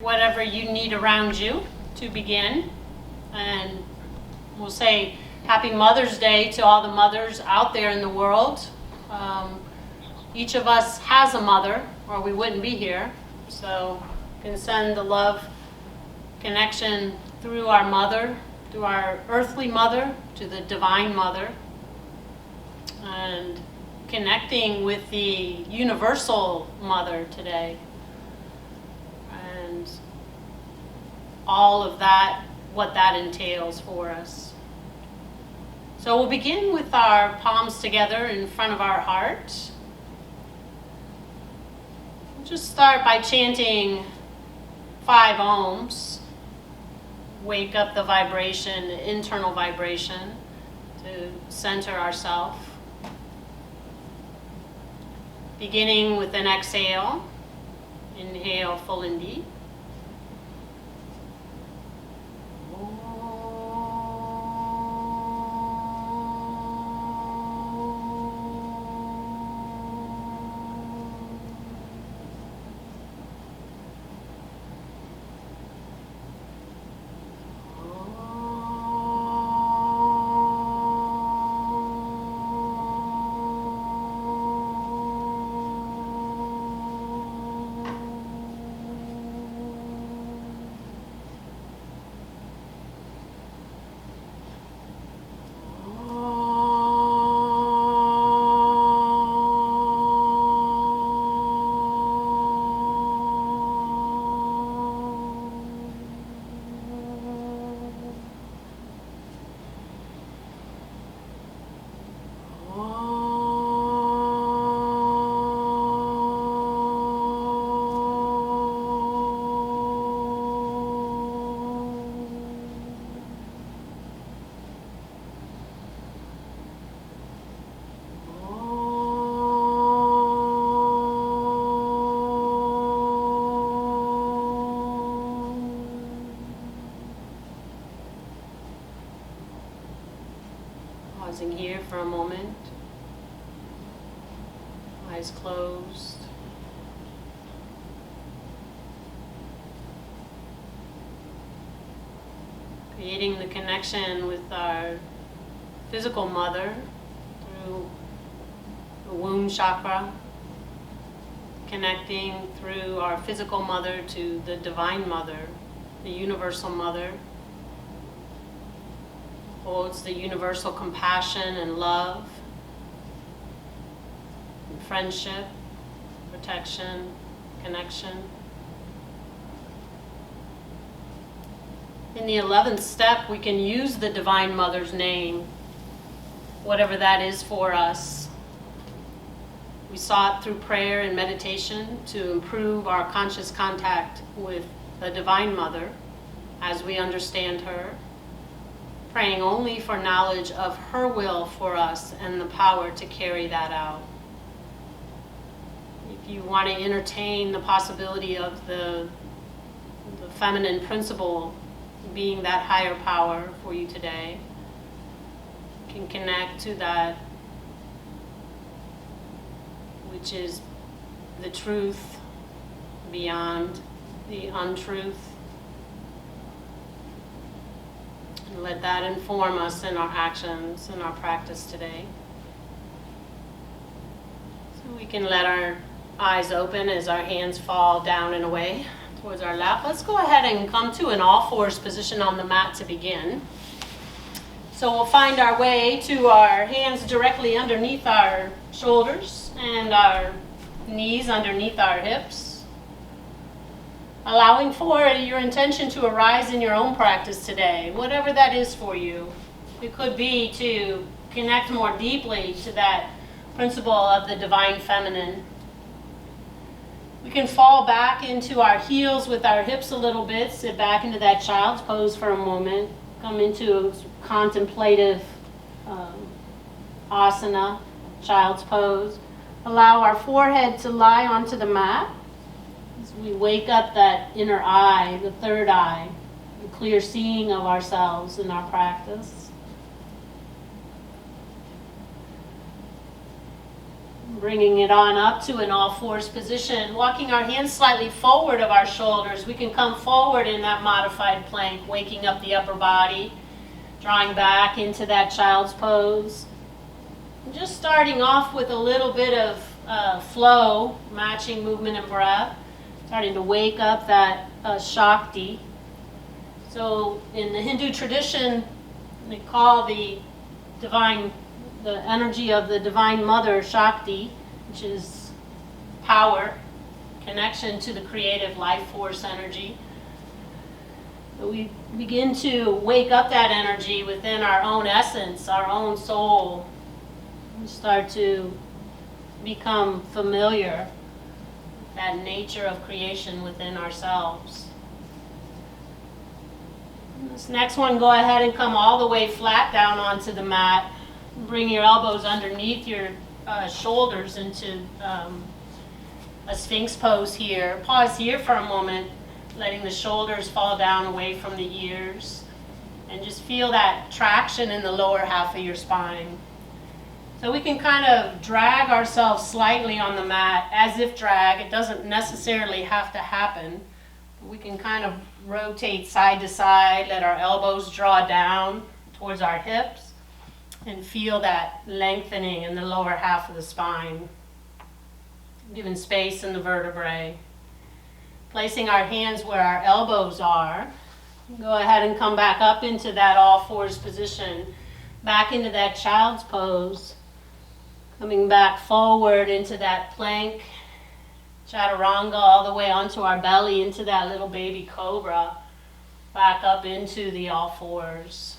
whatever you need around you to begin. And we'll say Happy Mother's Day to all the mothers out there in the world. Each of us has a mother, or we wouldn't be here. So you can send the love connection through our mother, through our earthly mother, to the divine mother, and connecting with the universal mother today. And all of that, what that entails for us. So we'll begin with our palms together in front of our heart. We'll just start by chanting 5 ohms. Wake up the vibration, internal vibration, to center ourselves. Beginning with an exhale. Inhale full and deep. Pausing here for a moment, eyes closed. Creating the connection with our physical mother through the womb chakra, connecting through our physical mother to the divine mother, the universal mother. Holds the universal compassion and love, and friendship, protection, connection. In the 11th step, we can use the Divine Mother's name, whatever that is for us. We sought through prayer and meditation to improve our conscious contact with the Divine Mother as we understand her, praying only for knowledge of her will for us and the power to carry that out. If you want to entertain the possibility of the feminine principle being that higher power for you today, you can connect to that which is the truth beyond the untruth. And let that inform us in our actions and our practice today. So we can let our eyes open as our hands fall down and away towards our lap. Let's go ahead and come to an all-fours position on the mat to begin. So we'll find our way to our hands directly underneath our shoulders and our knees underneath our hips. Allowing for your intention to arise in your own practice today, whatever that is for you. It could be to connect more deeply to that principle of the divine feminine. We can fall back into our heels with our hips a little bit, sit back into that child's pose for a moment, come into a contemplative asana, child's pose. Allow our forehead to lie onto the mat. As we wake up that inner eye, the third eye, the clear seeing of ourselves in our practice. Bringing it on up to an all fours position, walking our hands slightly forward of our shoulders. We can come forward in that modified plank, waking up the upper body, drawing back into that child's pose. And just starting off with a little bit of flow, matching movement and breath, starting to wake up that Shakti. So in the Hindu tradition, they call the energy of the Divine Mother Shakti, which is power, connection to the creative life force energy. So we begin to wake up that energy within our own essence, our own soul. We start to become familiar with that nature of creation within ourselves. And this next one, go ahead and come all the way flat down onto the mat. Bring your elbows underneath your shoulders into a Sphinx pose here. Pause here for a moment, letting the shoulders fall down away from the ears. And just feel that traction in the lower half of your spine. So we can kind of drag ourselves slightly on the mat, as if drag. It doesn't necessarily have to happen. We can kind of rotate side to side, let our elbows draw down towards our hips, and feel that lengthening in the lower half of the spine, giving space in the vertebrae. Placing our hands where our elbows are. Go ahead and come back up into that all fours position, back into that child's pose. Coming back forward into that plank, chaturanga, all the way onto our belly, into that little baby cobra, back up into the all fours.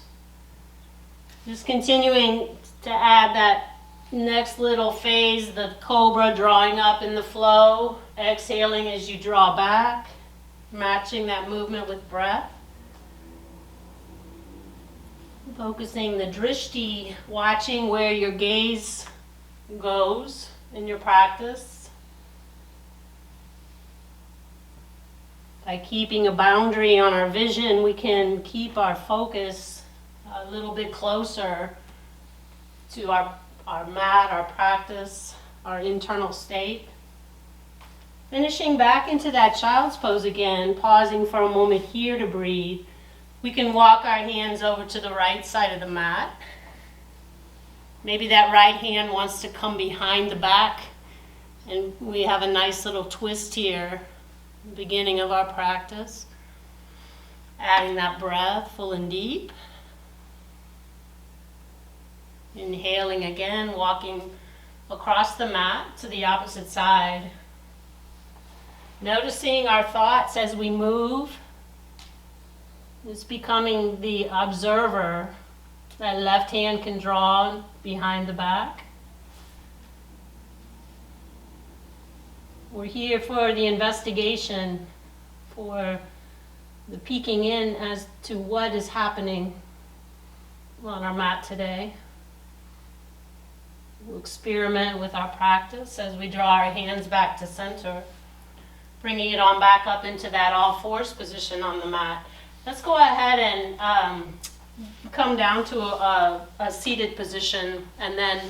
Just continuing to add that next little phase, the cobra, drawing up in the flow, exhaling as you draw back, matching that movement with breath. Focusing the drishti, watching where your gaze goes in your practice. By keeping a boundary on our vision, we can keep our focus a little bit closer to our mat, our practice, our internal state. Finishing back into that child's pose again, pausing for a moment here to breathe. We can walk our hands over to the right side of the mat. Maybe that right hand wants to come behind the back, and we have a nice little twist here, beginning of our practice. Adding that breath full and deep. Inhaling again, walking across the mat to the opposite side. Noticing our thoughts as we move. It's becoming the observer. That left hand can draw behind the back. We're here for the investigation, for the peeking in as to what is happening on our mat today. We'll experiment with our practice as we draw our hands back to center, bringing it on back up into that all fours position on the mat. Let's go ahead and come down to a seated position, and then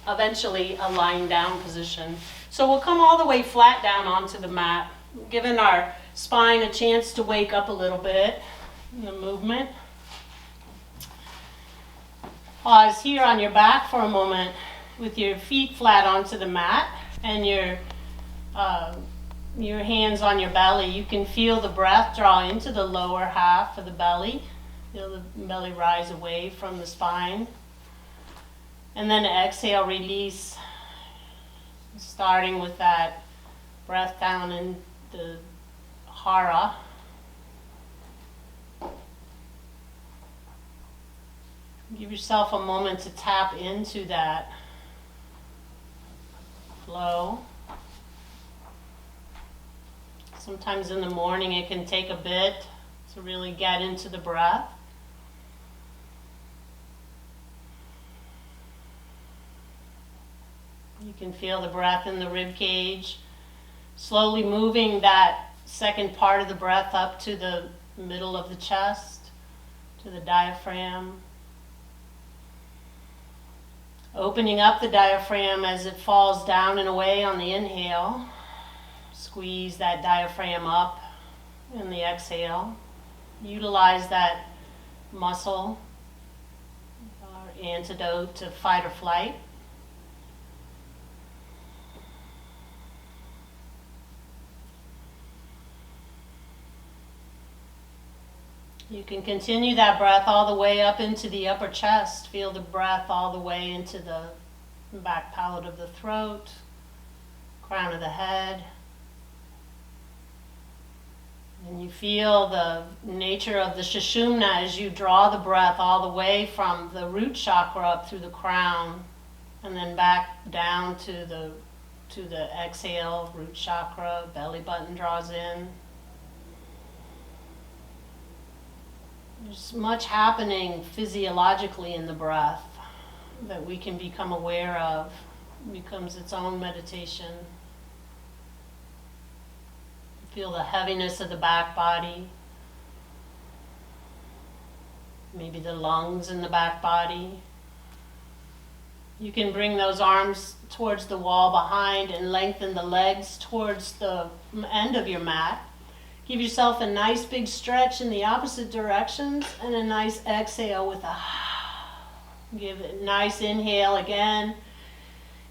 eventually a lying down position. So we'll come all the way flat down onto the mat, giving our spine a chance to wake up a little bit in the movement. Pause here on your back for a moment with your feet flat onto the mat and your hands on your belly. You can feel the breath draw into the lower half of the belly. Feel the belly rise away from the spine. And then exhale, release. Starting with that breath down in the hara. Give yourself a moment to tap into that flow. Sometimes in the morning it can take a bit to really get into the breath. You can feel the breath in the rib cage, slowly moving that second part of the breath up to the middle of the chest, to the diaphragm. Opening up the diaphragm as it falls down and away on the inhale. Squeeze that diaphragm up in the exhale. Utilize that muscle, our antidote to fight or flight. You can continue that breath all the way up into the upper chest. Feel the breath all the way into the back palate of the throat, crown of the head. And you feel the nature of the Sushumna as you draw the breath all the way from the root chakra up through the crown and then back down to the exhale, root chakra, belly button draws in. There's much happening physiologically in the breath that we can become aware of. It becomes its own meditation. Feel the heaviness of the back body. Maybe the lungs in the back body. You can bring those arms towards the wall behind and lengthen the legs towards the end of your mat. Give yourself a nice big stretch in the opposite directions and a nice exhale with a give it a nice inhale again.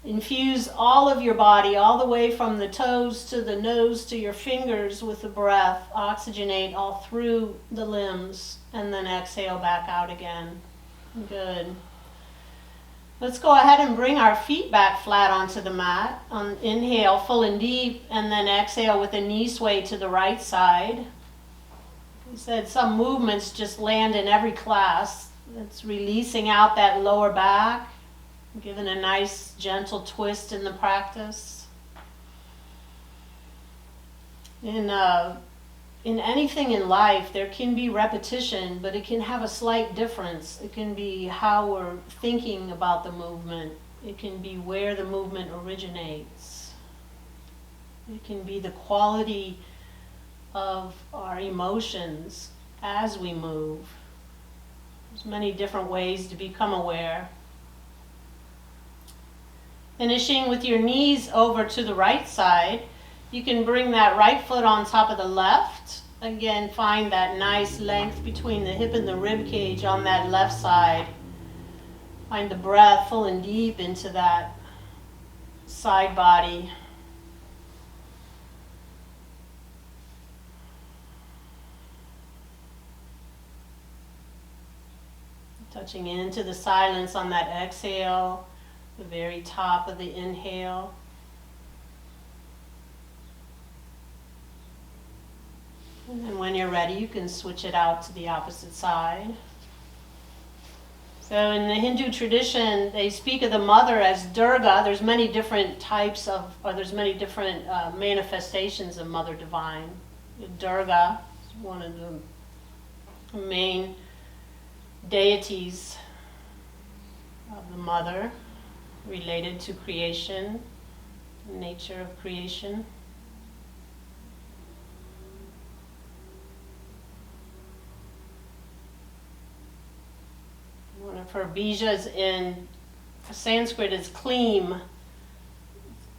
Infuse all of your body, all the way from the toes to the nose to your fingers with the breath. Oxygenate all through the limbs and then exhale back out again. Good. Let's go ahead and bring our feet back flat onto the mat. Inhale full and deep, and then exhale with a knee sway to the right side. We said some movements just land in every class. It's releasing out that lower back, giving a nice gentle twist in the practice. In anything in life, there can be repetition, but it can have a slight difference. It can be how we're thinking about the movement. It can be where the movement originates. It can be the quality of our emotions as we move. There's many different ways to become aware. Finishing with your knees over to the right side. You can bring that right foot on top of the left. Again, find that nice length between the hip and the rib cage on that left side. Find the breath full and deep into that side body. Touching into the silence on that exhale, the very top of the inhale. And when you're ready, you can switch it out to the opposite side. So in the Hindu tradition, they speak of the mother as Durga. There's many different types of, or there's many different manifestations of Mother Divine. Durga is one of the main deities of the mother, related to creation, the nature of creation. One of her bijas in Sanskrit is Kleem.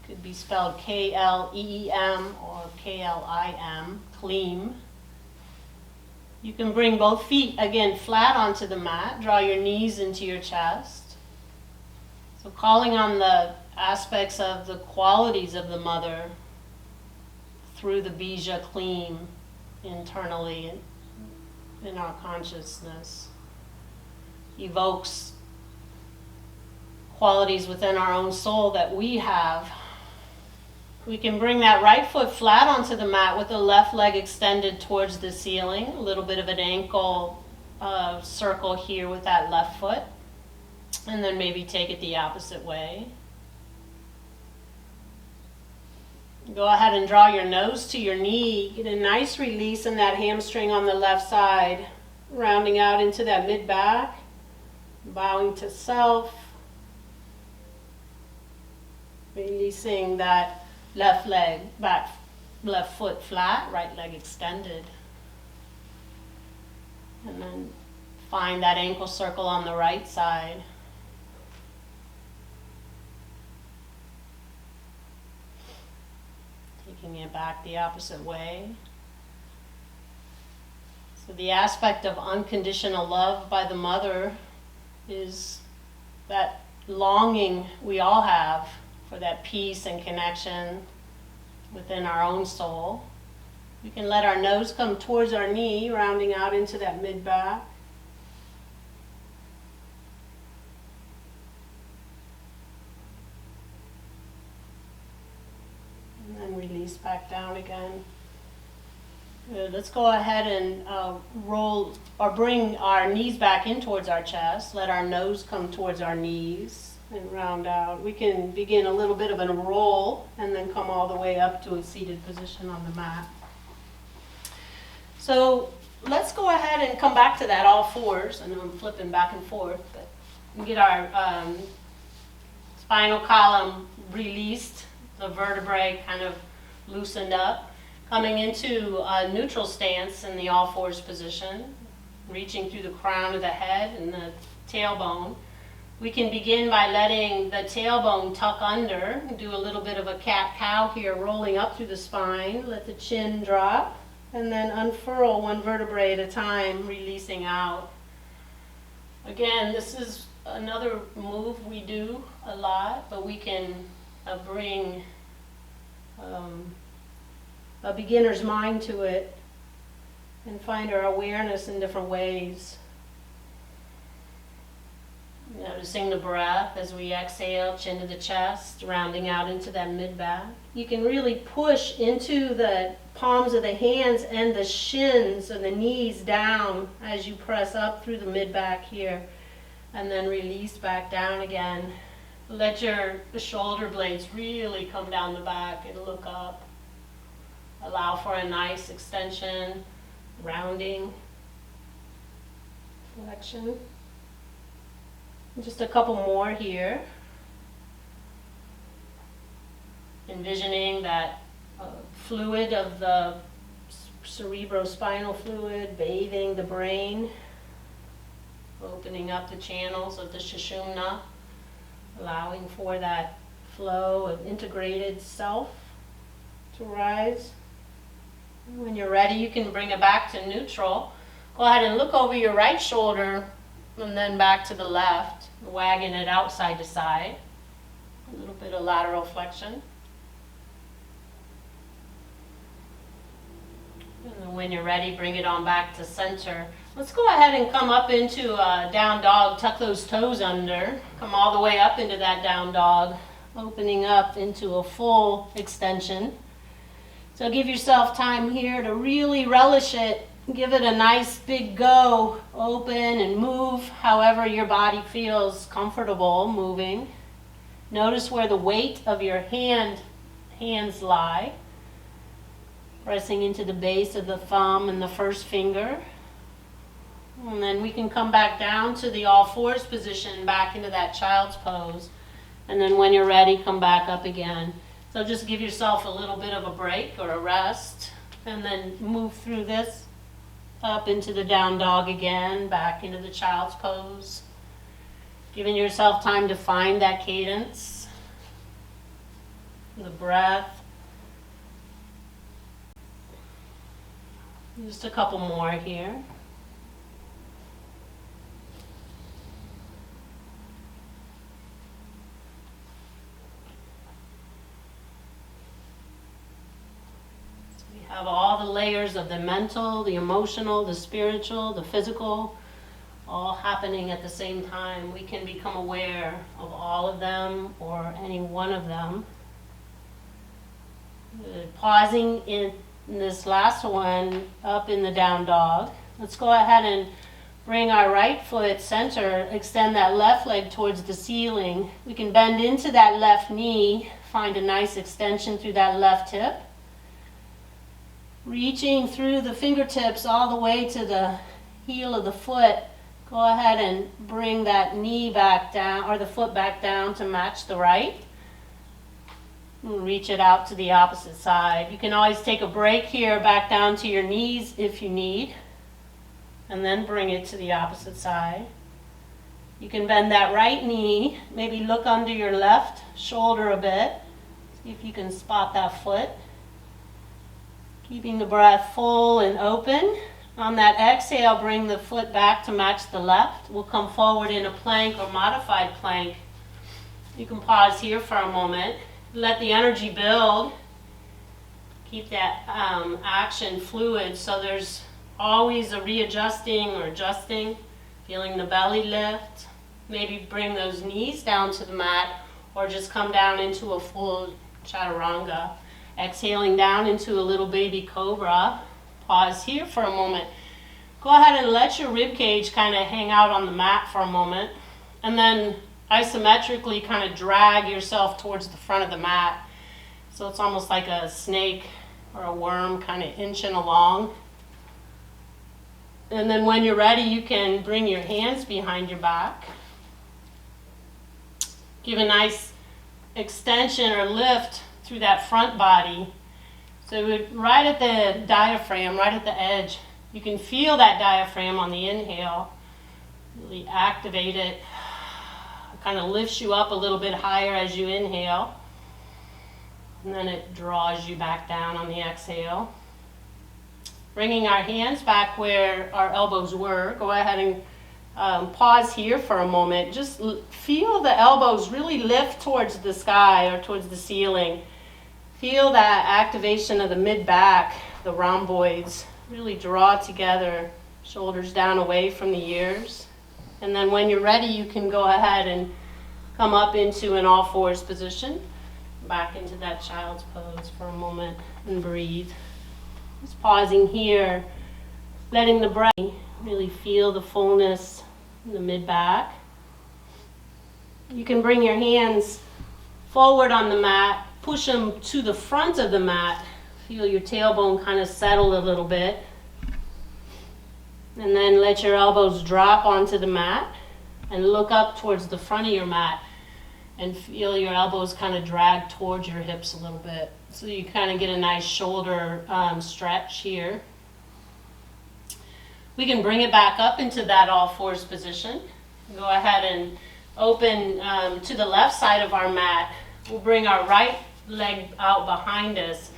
Could be spelled K-L-E-E-M or K-L-I-M, Kleem. You can bring both feet, again, flat onto the mat. Draw your knees into your chest. So calling on the aspects of the qualities of the mother through the bija Kleem internally in our consciousness. Evokes qualities within our own soul that we have. We can bring that right foot flat onto the mat with the left leg extended towards the ceiling. A little bit of an ankle circle here with that left foot. And then maybe take it the opposite way. Go ahead and draw your nose to your knee. Get a nice release in that hamstring on the left side. Rounding out into that mid-back. Bowing to self. Releasing that left leg back, left foot flat, right leg extended. And then find that ankle circle on the right side. taking it back the opposite way. So the aspect of unconditional love by the mother is that longing we all have for that peace and connection within our own soul. We can let our nose come towards our knee, rounding out into that mid-back. And then release back down again. Good. Let's go ahead and roll or bring our knees back in towards our chest. Let our nose come towards our knees and round out. We can begin a little bit of a roll and then come all the way up to a seated position on the mat. So let's go ahead and come back to that all fours. I know I'm flipping back and forth, but we get our spinal column released, the vertebrae kind of loosened up. Coming into a neutral stance in the all fours position, reaching through the crown of the head and the tailbone. We can begin by letting the tailbone tuck under, do a little bit of a cat-cow here, rolling up through the spine. Let the chin drop, and then unfurl one vertebrae at a time, releasing out. Again, this is another move we do a lot, but we can bring a beginner's mind to it and find our awareness in different ways. Noticing the breath as we exhale, chin to the chest, rounding out into that mid-back. You can really push into the palms of the hands and the shins of the knees down as you press up through the mid-back here, and then release back down again. Let the shoulder blades really come down the back and look up. Allow for a nice extension, rounding, flexion. Just a couple more here. Envisioning that fluid of the cerebrospinal fluid bathing the brain, opening up the channels of the Sushumna, allowing for that flow of integrated self to rise. When you're ready, you can bring it back to neutral. Go ahead and look over your right shoulder and then back to the left, wagging it out side to side. A little bit of lateral flexion. And then when you're ready, bring it on back to center. Let's go ahead and come up into a down dog. Tuck those toes under. Come all the way up into that down dog, opening up into a full extension. So give yourself time here to really relish it. Give it a nice big go. Open and move however your body feels comfortable moving. Notice where the weight of your hands lie. Pressing into the base of the thumb and the first finger. And then we can come back down to the all fours position, back into that child's pose. And then when you're ready, come back up again. So just give yourself a little bit of a break or a rest, and then move through this up into the down dog again, back into the child's pose. Giving yourself time to find that cadence, the breath. Just a couple more here. Have all the layers of the mental, the emotional, the spiritual, the physical, all happening at the same time. We can become aware of all of them or any one of them. Pausing in this last one up in the down dog. Let's go ahead and bring our right foot center, extend that left leg towards the ceiling. We can bend into that left knee, find a nice extension through that left hip. Reaching through the fingertips all the way to the heel of the foot. Go ahead and bring that knee back down, or the foot back down to match the right. And reach it out to the opposite side. You can always take a break here, back down to your knees if you need. And then bring it to the opposite side. You can bend that right knee, maybe look under your left shoulder a bit. See if you can spot that foot. Keeping the breath full and open. On that exhale, bring the foot back to match the left. We'll come forward in a plank or modified plank. You can pause here for a moment. Let the energy build. Keep that action fluid so there's always a readjusting or adjusting. Feeling the belly lift. Maybe bring those knees down to the mat or just come down into a full chaturanga. Exhaling down into a little baby cobra. Pause here for a moment. Go ahead and let your rib cage kind of hang out on the mat for a moment. And then isometrically kind of drag yourself towards the front of the mat. So it's almost like a snake or a worm kind of inching along. And then when you're ready, you can bring your hands behind your back. Give a nice extension or lift through that front body. So right at the diaphragm, right at the edge, you can feel that diaphragm on the inhale. Really activate it. It kind of lifts you up a little bit higher as you inhale. And then it draws you back down on the exhale. Bringing our hands back where our elbows were. Go ahead and pause here for a moment. Just feel the elbows really lift towards the sky or towards the ceiling. Feel that activation of the mid-back, the rhomboids, really draw together, shoulders down away from the ears. And then when you're ready, you can go ahead and come up into an all-fours position, back into that child's pose for a moment and breathe. Just pausing here, letting the breath really feel the fullness in the mid-back. You can bring your hands forward on the mat. Push them to the front of the mat. Feel your tailbone kind of settle a little bit. And then let your elbows drop onto the mat and look up towards the front of your mat and feel your elbows kind of drag towards your hips a little bit. So you kind of get a nice shoulder stretch here. We can bring it back up into that all-fours position. Go ahead and open to the left side of our mat. We'll bring our right leg out behind us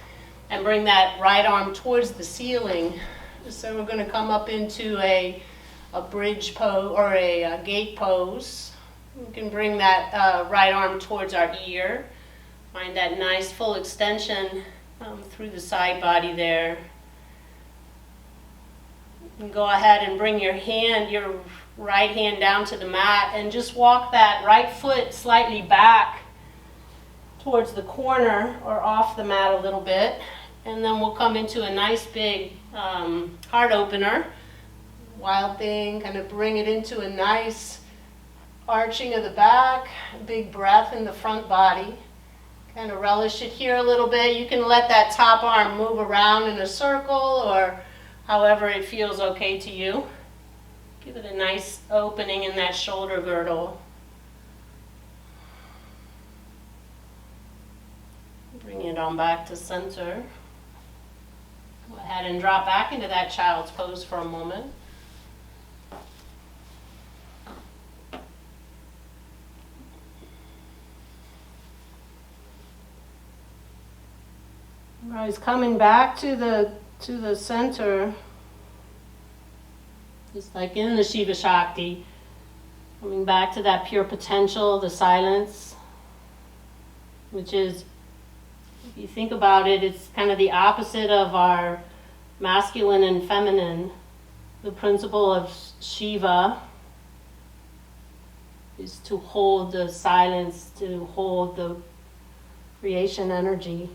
and bring that right arm towards the ceiling. So we're going to come up into a bridge pose or a gate pose. We can bring that right arm towards our ear. Find that nice full extension through the side body there. And go ahead and bring your right hand down to the mat and just walk that right foot slightly back towards the corner or off the mat a little bit. And then we'll come into a nice big heart opener. Wild thing, kind of bring it into a nice arching of the back, big breath in the front body. Kind of relish it here a little bit. You can let that top arm move around in a circle or however it feels okay to you. Give it a nice opening in that shoulder girdle. Bring it on back to center. Go ahead and drop back into that child's pose for a moment. Alright, coming back to the center, just like in the Shiva Shakti, coming back to that pure potential, the silence, which is, if you think about it, it's kind of the opposite of our masculine and feminine. The principle of Shiva is to hold the silence, to hold the creation energy.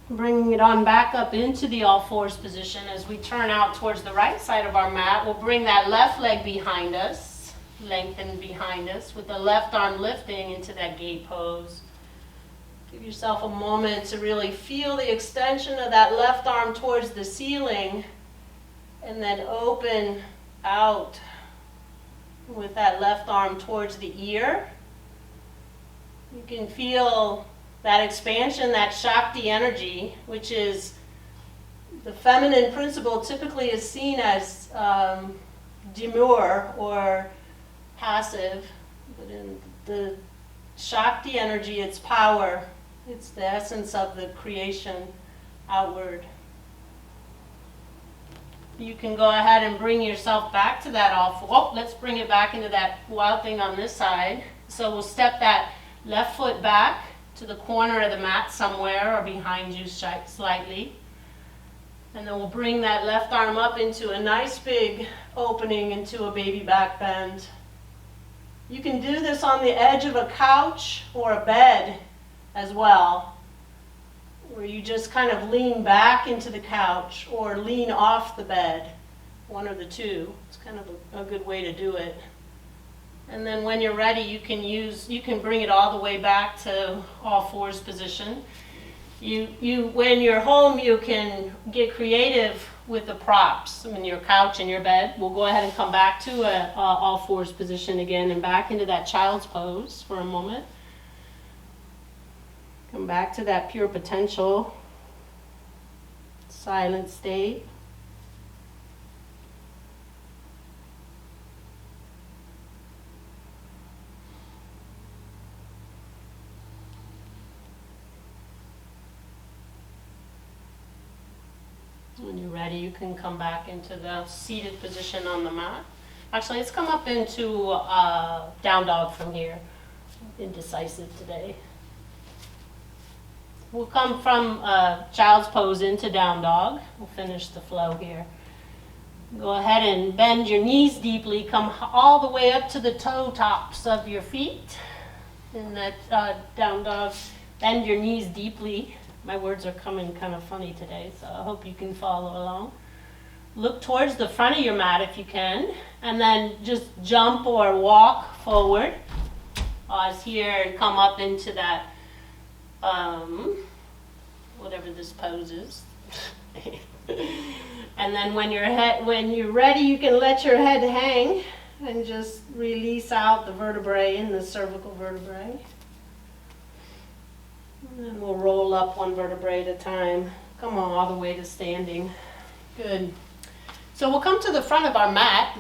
Bringing it on back up into the all-fours position as we turn out towards the right side of our mat. We'll bring that left leg behind us, lengthen behind us, with the left arm lifting into that gate pose. Give yourself a moment to really feel the extension of that left arm towards the ceiling and then open out with that left arm towards the ear. You can feel that expansion, that Shakti energy, which is the feminine principle, typically is seen as demure or passive. But in the Shakti energy, it's power, It's the essence of the creation outward. You can go ahead and bring yourself back to that let's bring it back into that wild thing on this side. So we'll step that left foot back to the corner of the mat somewhere or behind you slightly. And then we'll bring that left arm up into a nice big opening into a baby back bend. You can do this on the edge of a couch or a bed as well, where you just kind of lean back into the couch or lean off the bed, one of the two. It's kind of a good way to do it. And then when you're ready, you can bring it all the way back to all fours position. When you're home, you can get creative with the props. I mean, your couch and your bed. We'll go ahead and come back to a all fours position again and back into that child's pose for a moment. Come back to that pure potential, silent state. When you're ready, you can come back into the seated position on the mat. Actually, let's come up into down dog from here. Indecisive today. We'll come from child's pose into down dog. We'll finish the flow here. Go ahead and bend your knees deeply. Come all the way up to the toe tops of your feet. In that down dog, bend your knees deeply. My words are coming kind of funny today, so I hope you can follow along. Look towards the front of your mat if you can, and then just jump or walk forward. Pause here and come up into that, whatever this pose is. And then when you're ready, you can let your head hang and just release out the vertebrae in the cervical vertebrae. And then we'll roll up one vertebrae at a time. Come on, all the way to standing. Good. So we'll come to the front of our mat.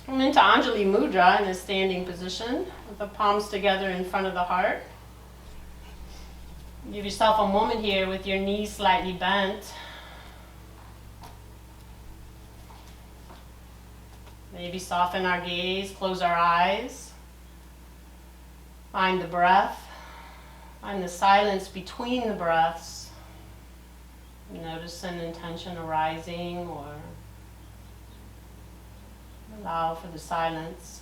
Come into Anjali Mudra in a standing position with the palms together in front of the heart. Give yourself a moment here with your knees slightly bent. Maybe soften our gaze, close our eyes. Find the breath. Find the silence between the breaths. Notice an intention arising or allow for the silence.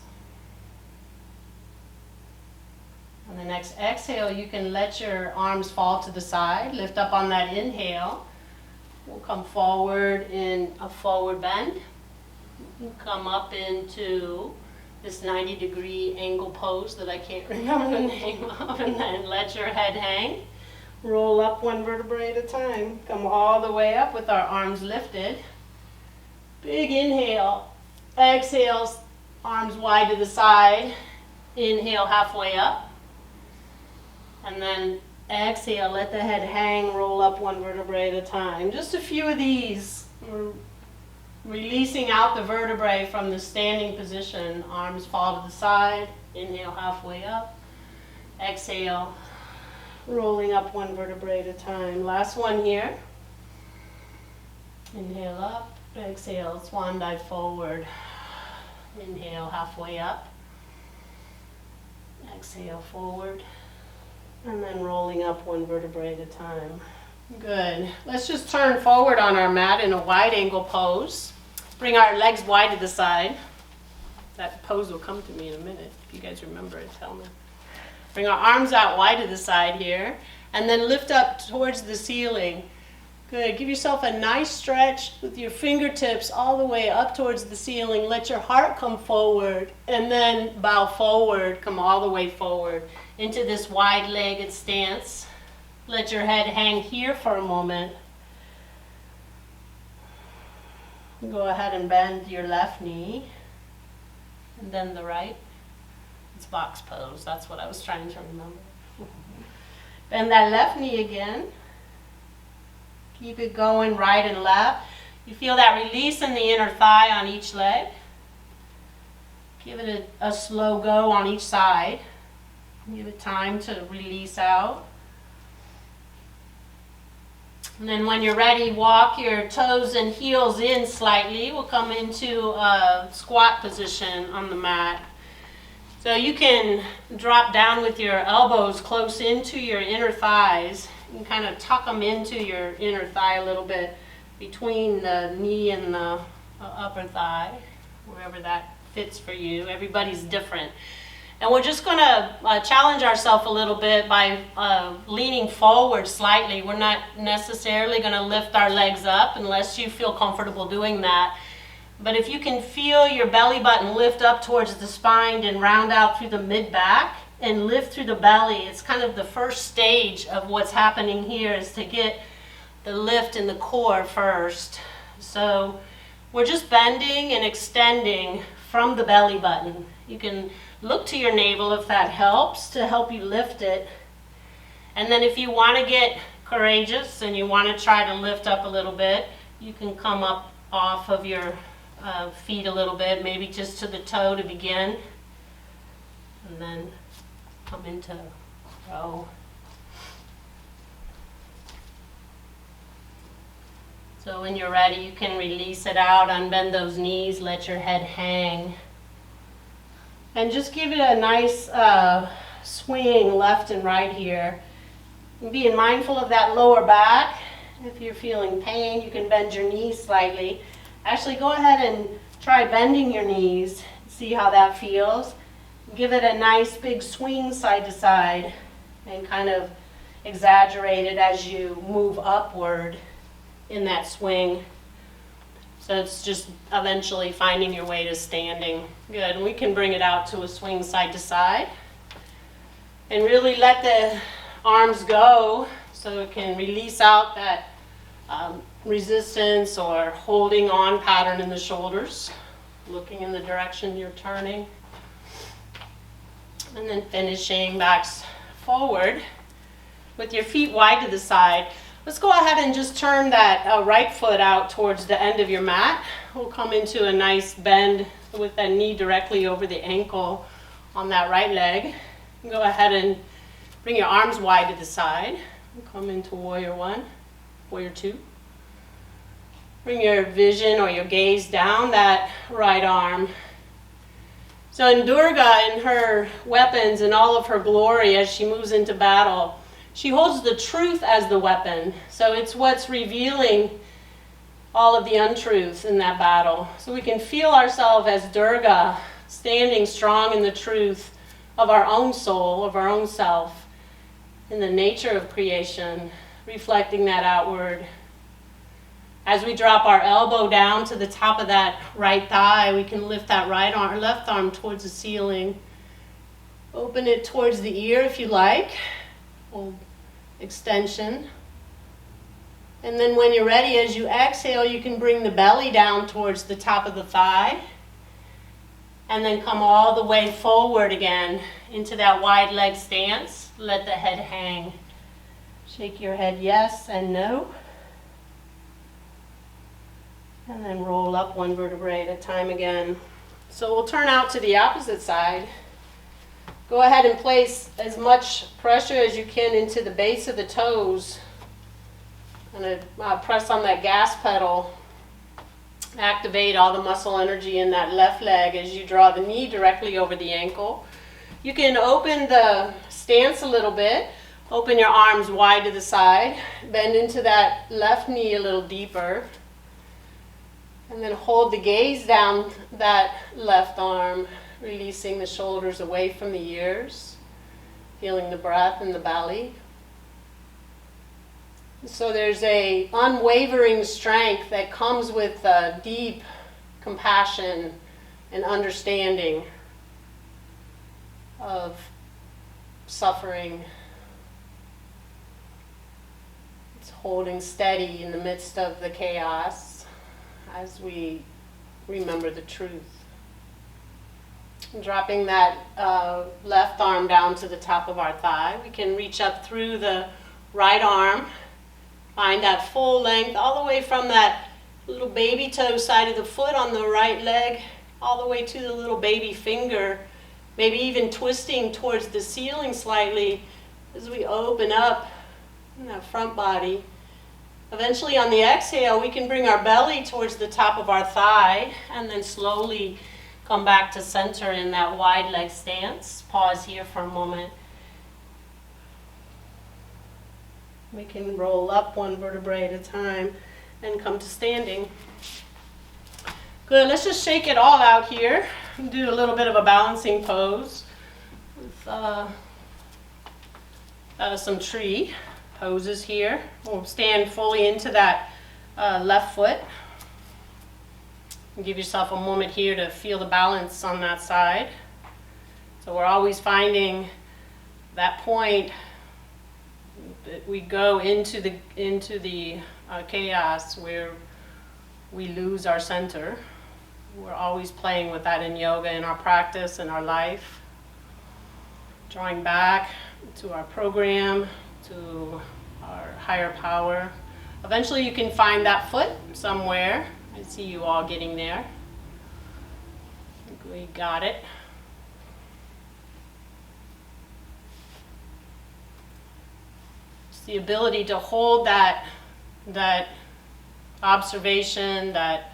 On the next exhale, you can let your arms fall to the side. Lift up on that inhale. We'll come forward in a forward bend. Come up into this 90-degree angle pose that I can't remember the name of, and then let your head hang. Roll up one vertebrae at a time. Come all the way up with our arms lifted. Big inhale. Exhale, arms wide to the side. Inhale, halfway up. And then exhale, let the head hang, roll up one vertebrae at a time. Just a few of these. We're releasing out the vertebrae from the standing position. Arms fall to the side. Inhale, halfway up. Exhale, rolling up one vertebrae at a time. Last one here. Inhale up. Exhale, swan dive forward. Inhale, halfway up. Exhale, forward. And then rolling up one vertebrae at a time. Good. Let's just turn forward on our mat in a wide angle pose. Bring our legs wide to the side. That pose will come to me in a minute. If you guys remember it, tell me. Bring our arms out wide to the side here. And then lift up towards the ceiling. Good. Give yourself a nice stretch with your fingertips all the way up towards the ceiling. Let your heart come forward. And then bow forward. Come all the way forward into this wide-legged stance. Let your head hang here for a moment. Go ahead and bend your left knee. And then the right. It's box pose. That's what I was trying to remember. Bend that left knee again. Keep it going right and left. You feel that release in the inner thigh on each leg. Give it a slow go on each side. Give it time to release out. And then when you're ready, walk your toes and heels in slightly. We'll come into a squat position on the mat. So you can drop down with your elbows close into your inner thighs. You can kind of tuck them into your inner thigh a little bit between the knee and the upper thigh, wherever that fits for you. Everybody's different. And we're just going to challenge ourselves a little bit by leaning forward slightly. We're not necessarily going to lift our legs up unless you feel comfortable doing that. But if you can feel your belly button lift up towards the spine and round out through the mid-back and lift through the belly, it's kind of the first stage of what's happening here is to get the lift in the core first. So we're just bending and extending from the belly button. You can look to your navel if that helps to help you lift it. And then if you want to get courageous and you want to try to lift up a little bit, you can come up off of your feet a little bit, maybe just to the toe to begin. And then come into row. So when you're ready, you can release it out, unbend those knees, let your head hang. And just give it a nice swing left and right here. And being mindful of that lower back. If you're feeling pain, you can bend your knees slightly. Actually, go ahead and try bending your knees. See how that feels. Give it a nice big swing side to side and kind of exaggerate it as you move upward in that swing. So it's just eventually finding your way to standing. Good, and we can bring it out to a swing side to side. And really let the arms go so it can release out that resistance or holding on pattern in the shoulders. Looking in the direction you're turning. And then finishing back forward with your feet wide to the side. Let's go ahead and just turn that right foot out towards the end of your mat. We'll come into a nice bend with that knee directly over the ankle on that right leg. Go ahead and bring your arms wide to the side. Come into warrior one, warrior two. Bring your vision or your gaze down that right arm. So in Durga, in her weapons and all of her glory as she moves into battle, she holds the truth as the weapon. So it's what's revealing all of the untruths in that battle. So we can feel ourselves as Durga, standing strong in the truth of our own soul, of our own self, in the nature of creation, reflecting that outward. As we drop our elbow down to the top of that right thigh, we can lift that right arm, left arm towards the ceiling. Open it towards the ear if you like. Hold extension. And then when you're ready, as you exhale, you can bring the belly down towards the top of the thigh. And then come all the way forward again into that wide leg stance. Let the head hang. Shake your head yes and no. And then roll up one vertebrae at a time again. So we'll turn out to the opposite side. Go ahead and place as much pressure as you can into the base of the toes. And press on that gas pedal. Activate all the muscle energy in that left leg as you draw the knee directly over the ankle. You can open the stance a little bit. Open your arms wide to the side. Bend into that left knee a little deeper. And then hold the gaze down that left arm, releasing the shoulders away from the ears, feeling the breath in the belly. So there's a unwavering strength that comes with deep compassion and understanding of suffering. It's holding steady in the midst of the chaos as we remember the truth. Dropping that left arm down to the top of our thigh, we can reach up through the right arm, find that full length all the way from that little baby toe side of the foot on the right leg, all the way to the little baby finger, maybe even twisting towards the ceiling slightly as we open up in that front body. Eventually on the exhale, we can bring our belly towards the top of our thigh and then slowly come back to center in that wide leg stance. Pause here for a moment. We can roll up one vertebrae at a time and come to standing. Good, let's just shake it all out here. Do a little bit of a balancing pose with some tree poses here. We'll stand fully into that left foot. And give yourself a moment here to feel the balance on that side. So we're always finding that point that we go into the chaos where we lose our center. We're always playing with that in yoga, in our practice, in our life. Drawing back to our program, to our higher power. Eventually you can find that foot somewhere. I see you all getting there. I think we got it. It's the ability to hold that observation, that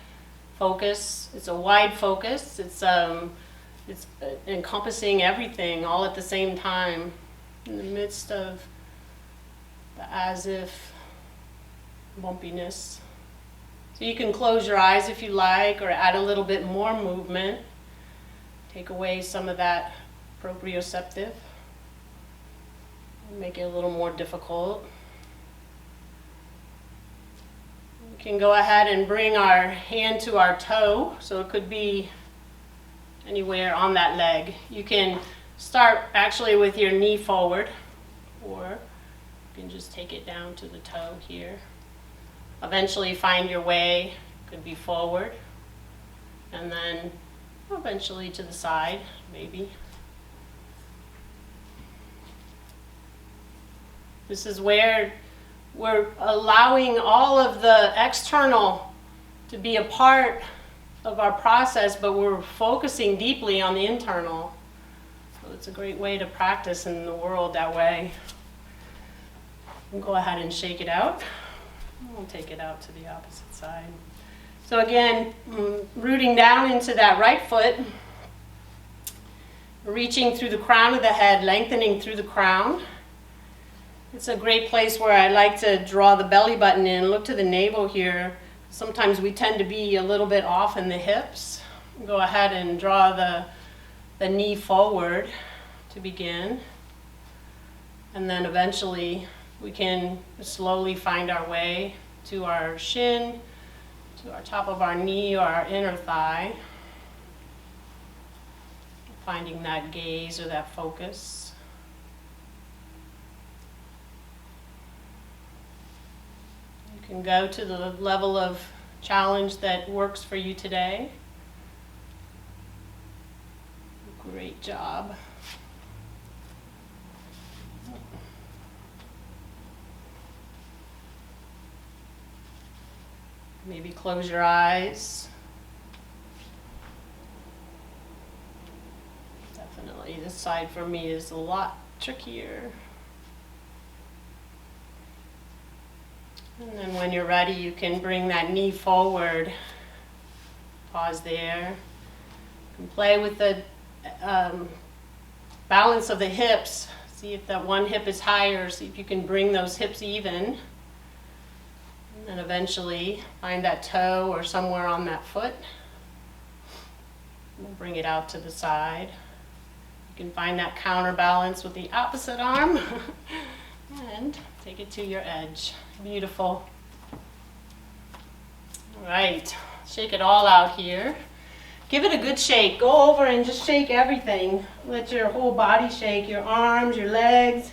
focus. It's a wide focus. It's encompassing everything all at the same time in the midst of the as if bumpiness. So you can close your eyes if you like, or add a little bit more movement. Take away some of that proprioceptive. Make it a little more difficult. We can go ahead and bring our hand to our toe, so it could be anywhere on that leg. You can start actually with your knee forward, or you can just take it down to the toe here. Eventually find your way, could be forward, and then eventually to the side, maybe. This is where we're allowing all of the external to be a part of our process, but we're focusing deeply on the internal. So it's a great way to practice in the world that way. We'll go ahead and shake it out. We'll take it out to the opposite side. So again, rooting down into that right foot, reaching through the crown of the head, lengthening through the crown. It's a great place where I like to draw the belly button in, look to the navel here. Sometimes we tend to be a little bit off in the hips. Go ahead and draw the knee forward to begin. And then eventually we can slowly find our way to our shin, to our top of our knee or our inner thigh. Finding that gaze or that focus. You can go to the level of challenge that works for you today. Great job. Maybe close your eyes. Definitely this side for me is a lot trickier. And then when you're ready, you can bring that knee forward. Pause there. You can play with the balance of the hips. See if that one hip is higher. See if you can bring those hips even. And then eventually find that toe or somewhere on that foot. We'll bring it out to the side. You can find that counterbalance with the opposite arm. And take it to your edge. Beautiful. All right, shake it all out here. Give it a good shake. Go over and just shake everything. Let your whole body shake, your arms, your legs.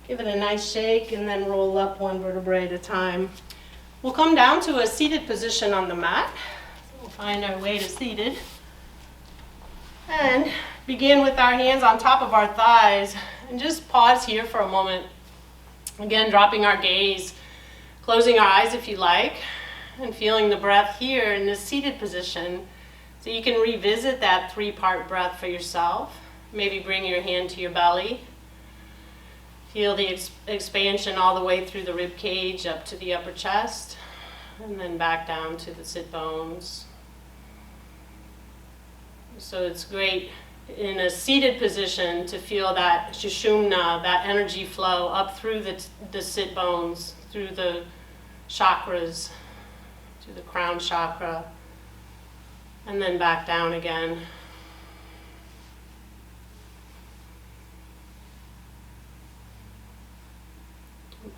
Give it a nice shake and then roll up one vertebrae at a time. We'll come down to a seated position on the mat. So we'll find our way to seated. And begin with our hands on top of our thighs. And just pause here for a moment. Again, dropping our gaze, closing our eyes if you like, and feeling the breath here in this seated position. So you can revisit that 3-part breath for yourself. Maybe bring your hand to your belly. Feel the expansion all the way through the rib cage up to the upper chest, and then back down to the sit bones. So it's great in a seated position to feel that Sushumna, that energy flow up through the sit bones, through the chakras, to the crown chakra, and then back down again.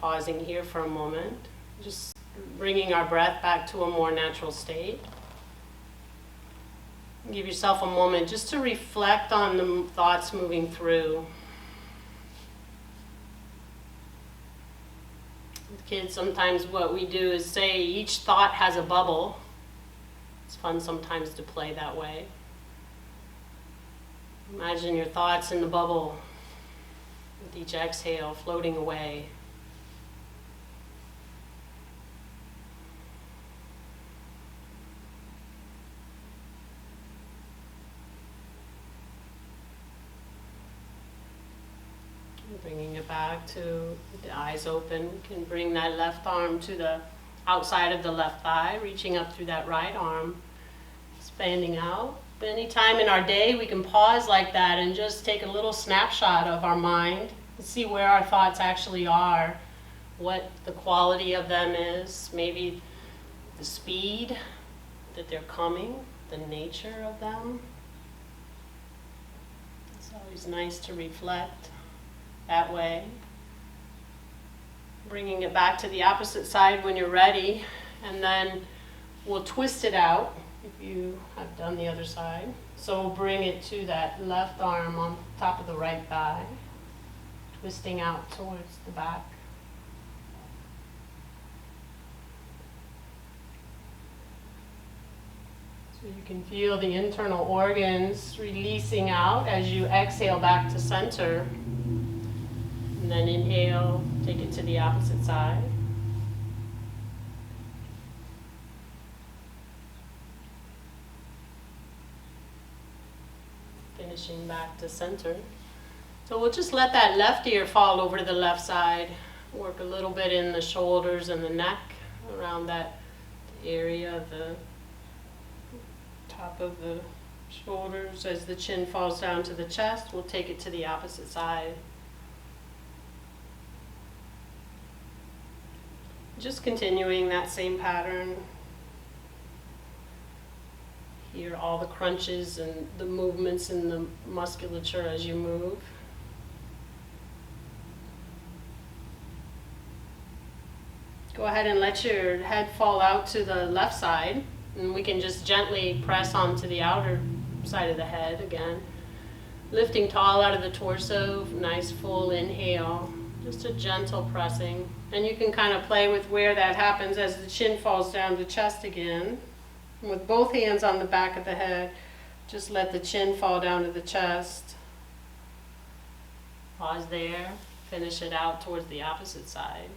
Pausing here for a moment, just bringing our breath back to a more natural state. Give yourself a moment just to reflect on the thoughts moving through. With kids, sometimes what we do is say each thought has a bubble. It's fun sometimes to play that way. Imagine your thoughts in the bubble with each exhale floating away. Bringing it back to the eyes open. You can bring that left arm to the outside of the left thigh, reaching up through that right arm, expanding out. But anytime in our day we can pause like that and just take a little snapshot of our mind and see where our thoughts actually are, what the quality of them is, maybe the speed that they're coming, the nature of them. It's always nice to reflect that way. Bringing it back to the opposite side when you're ready, and then we'll twist it out if you have done the other side. So we'll bring it to that left arm on top of the right thigh, twisting out towards the back. So you can feel the internal organs releasing out as you exhale back to center. And then inhale, take it to the opposite side. Finishing back to center. So we'll just let that left ear fall over to the left side. Work a little bit in the shoulders and the neck, around that area of the top of the shoulders. As the chin falls down to the chest, we'll take it to the opposite side. Just continuing that same pattern. Hear all the crunches and the movements in the musculature as you move. Go ahead and let your head fall out to the left side, and we can just gently press onto the outer side of the head again. Lifting tall out of the torso, nice full inhale. Just a gentle pressing. And you can kind of play with where that happens as the chin falls down to chest again. And with both hands on the back of the head, just let the chin fall down to the chest. Pause there. Finish it out towards the opposite side.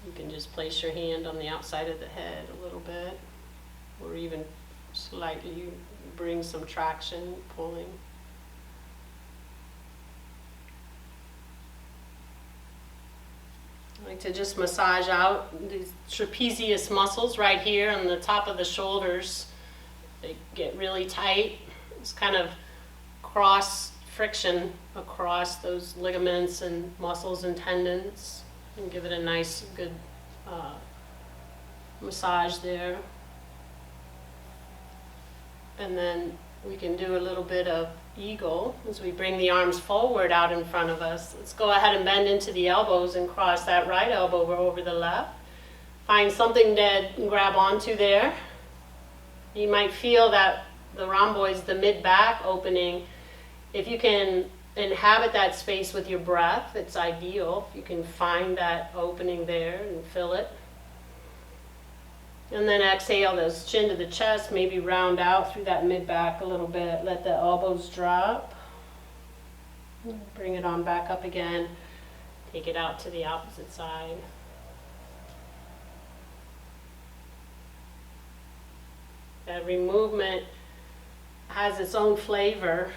You can just place your hand on the outside of the head a little bit, or even slightly bring some traction, pulling. I like to just massage out these trapezius muscles right here on the top of the shoulders. They get really tight. It's kind of cross friction across those ligaments and muscles and tendons, and give it a nice, good massage there. And then we can do a little bit of eagle as we bring the arms forward out in front of us. Let's go ahead and bend into the elbows and cross that right elbow over the left. Find something to grab onto there. You might feel that the rhomboids, the mid-back opening, if you can inhabit that space with your breath, it's ideal. If you can find that opening there and fill it. And then exhale, those chin to the chest, maybe round out through that mid-back a little bit. Let the elbows drop. Bring it on back up again. Take it out to the opposite side. Every movement has its own flavor.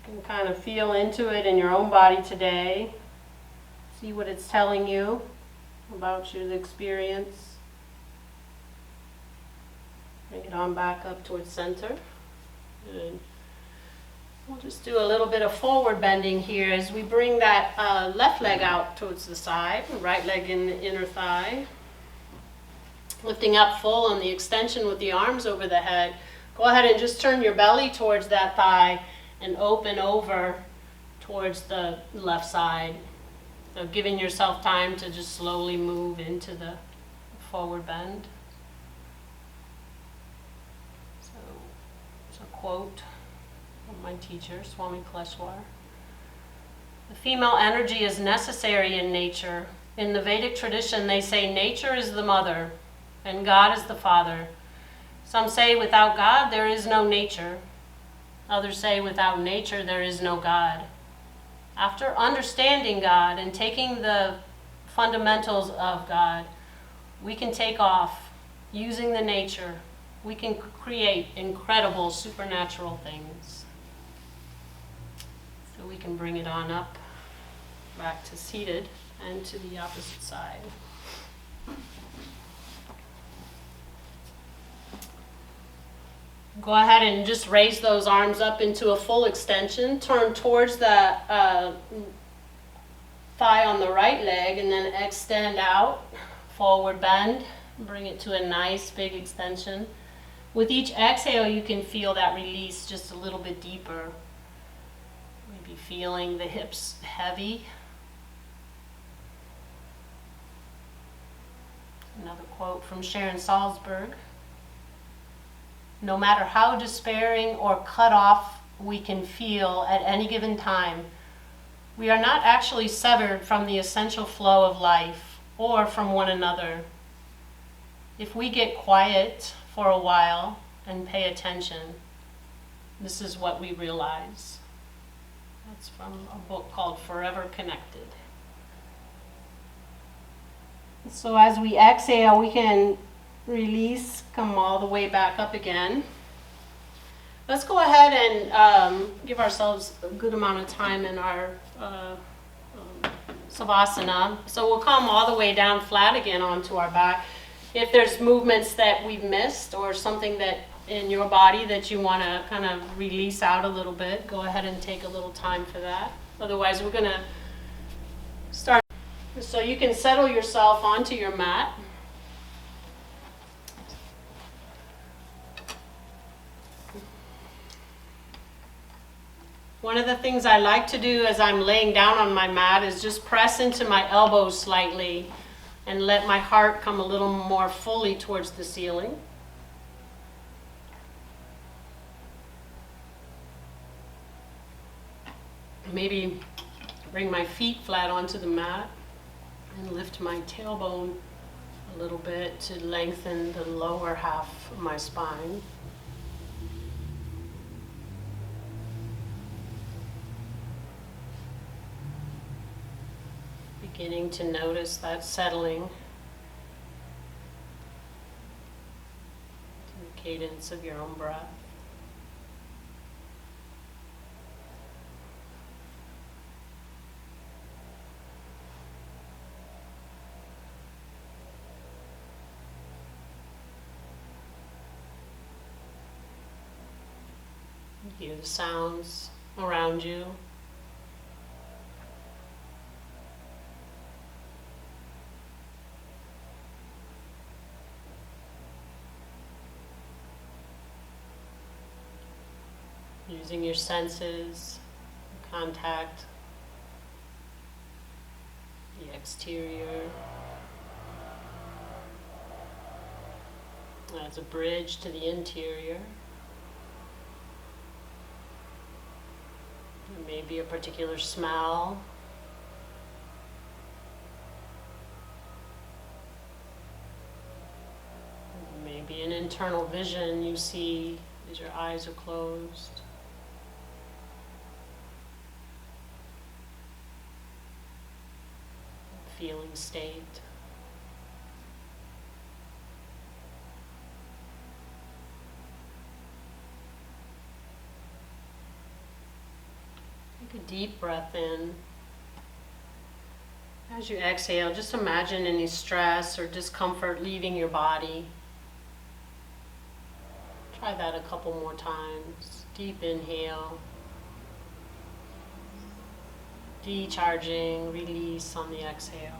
You can kind of feel into it in your own body today. See what it's telling you about your experience. Bring it on back up towards center. And we'll just do a little bit of forward bending here as we bring that left leg out towards the side, right leg in the inner thigh. Lifting up full on the extension with the arms over the head. Go ahead and just turn your belly towards that thigh and open over towards the left side. So giving yourself time to just slowly move into the forward bend. So it's a quote from my teacher, Swami Kleshwar. The female energy is necessary in nature. In the Vedic tradition, they say nature is the mother and God is the father. Some say without God there is no nature. Others say without nature there is no God. After understanding God and taking the fundamentals of God, we can take off using the nature. We can create incredible supernatural things. So we can bring it on up, back to seated and to the opposite side. Go ahead and just raise those arms up into a full extension. Turn towards the thigh on the right leg and then extend out, forward bend. Bring it to a nice big extension. With each exhale, you can feel that release just a little bit deeper. Maybe feeling the hips heavy. Another quote from Sharon Salzberg. No matter how despairing or cut off we can feel at any given time, we are not actually severed from the essential flow of life or from one another. If we get quiet for a while and pay attention, this is what we realize. That's from a book called Forever Connected. So as we exhale, we can release, come all the way back up again. Let's go ahead and give ourselves a good amount of time in our Savasana. So we'll come all the way down flat again onto our back. If there's movements that we've missed or something that in your body that you want to kind of release out a little bit, go ahead and take a little time for that. Otherwise, we're going to start. So you can settle yourself onto your mat. One of the things I like to do as I'm laying down on my mat is just press into my elbows slightly and let my heart come a little more fully towards the ceiling. Maybe bring my feet flat onto the mat and lift my tailbone a little bit to lengthen the lower half of my spine. Beginning to notice that settling to the cadence of your own breath. Hear the sounds around you. Using your senses, contact, the exterior, as a bridge to the interior. There may be a particular smell. Maybe an internal vision you see as your eyes are closed. Feeling state. Take a deep breath in. As you exhale, just imagine any stress or discomfort leaving your body. Try that a couple more times. Deep inhale. Decharging, release on the exhale.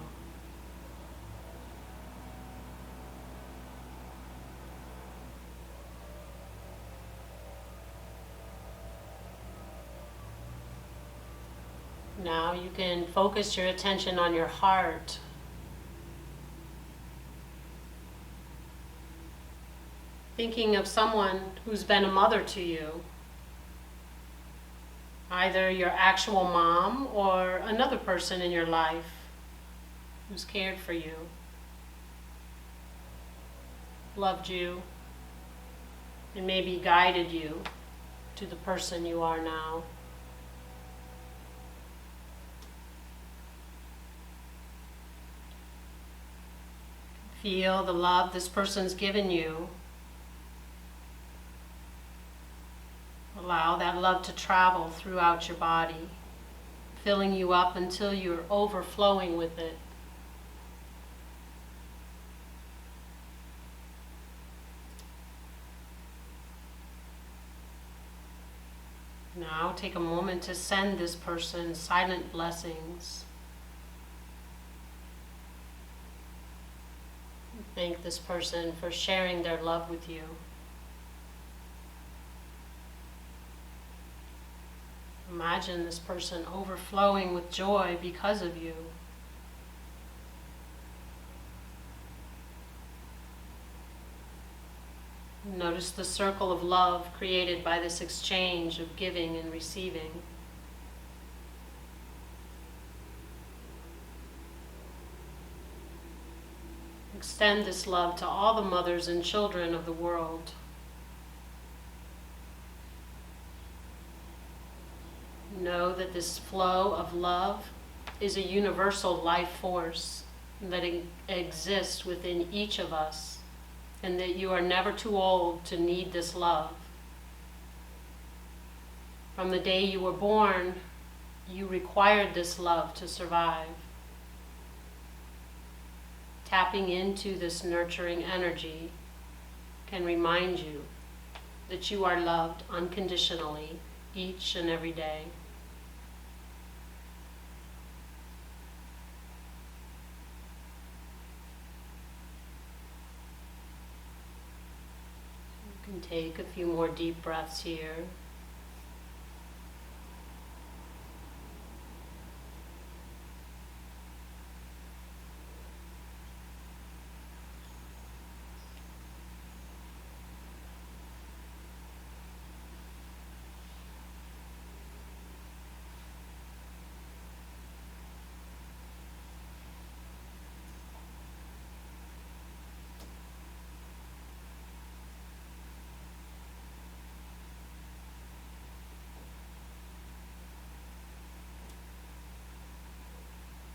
Now you can focus your attention on your heart. Thinking of someone who's been a mother to you. Either your actual mom or another person in your life who's cared for you, loved you, and maybe guided you to the person you are now. Feel the love this person's given you. Allow that love to travel throughout your body, filling you up until you're overflowing with it. Now take a moment to send this person silent blessings. Thank this person for sharing their love with you. Imagine this person overflowing with joy because of you. Notice the circle of love created by this exchange of giving and receiving. Extend this love to all the mothers and children of the world. Know that this flow of love is a universal life force that exists within each of us, and that you are never too old to need this love. From the day you were born, you required this love to survive. Tapping into this nurturing energy can remind you that you are loved unconditionally each and every day. You can take a few more deep breaths here.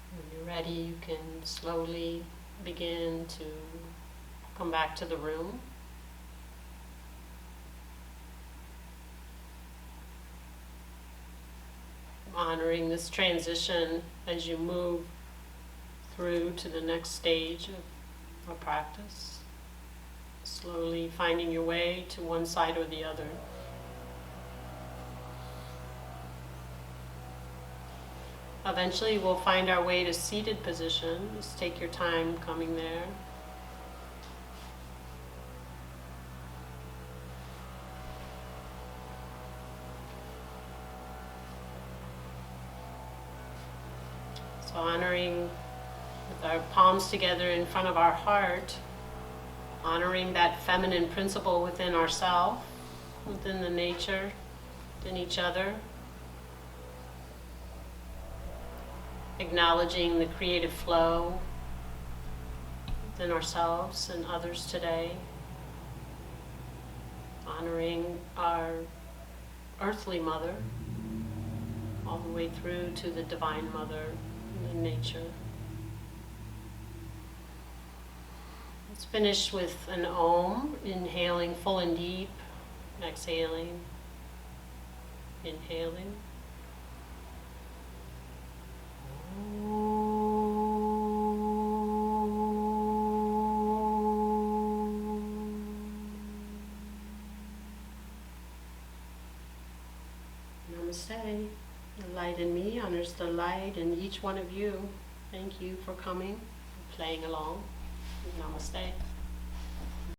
When you're ready, you can slowly begin to come back to the room. Honoring this transition as you move through to the next stage of our practice. Slowly finding your way to one side or the other. Eventually we'll find our way to seated position. Just take your time coming there. So honoring with our palms together in front of our heart, honoring that feminine principle within ourselves, within the nature, within each other. Acknowledging the creative flow within ourselves and others today. Honoring our earthly mother, all the way through to the divine mother in nature. Let's finish with an Om, inhaling full and deep, exhaling, inhaling. Namaste. The light in me honors the light in each one of you. Thank you for coming, playing along. Namaste.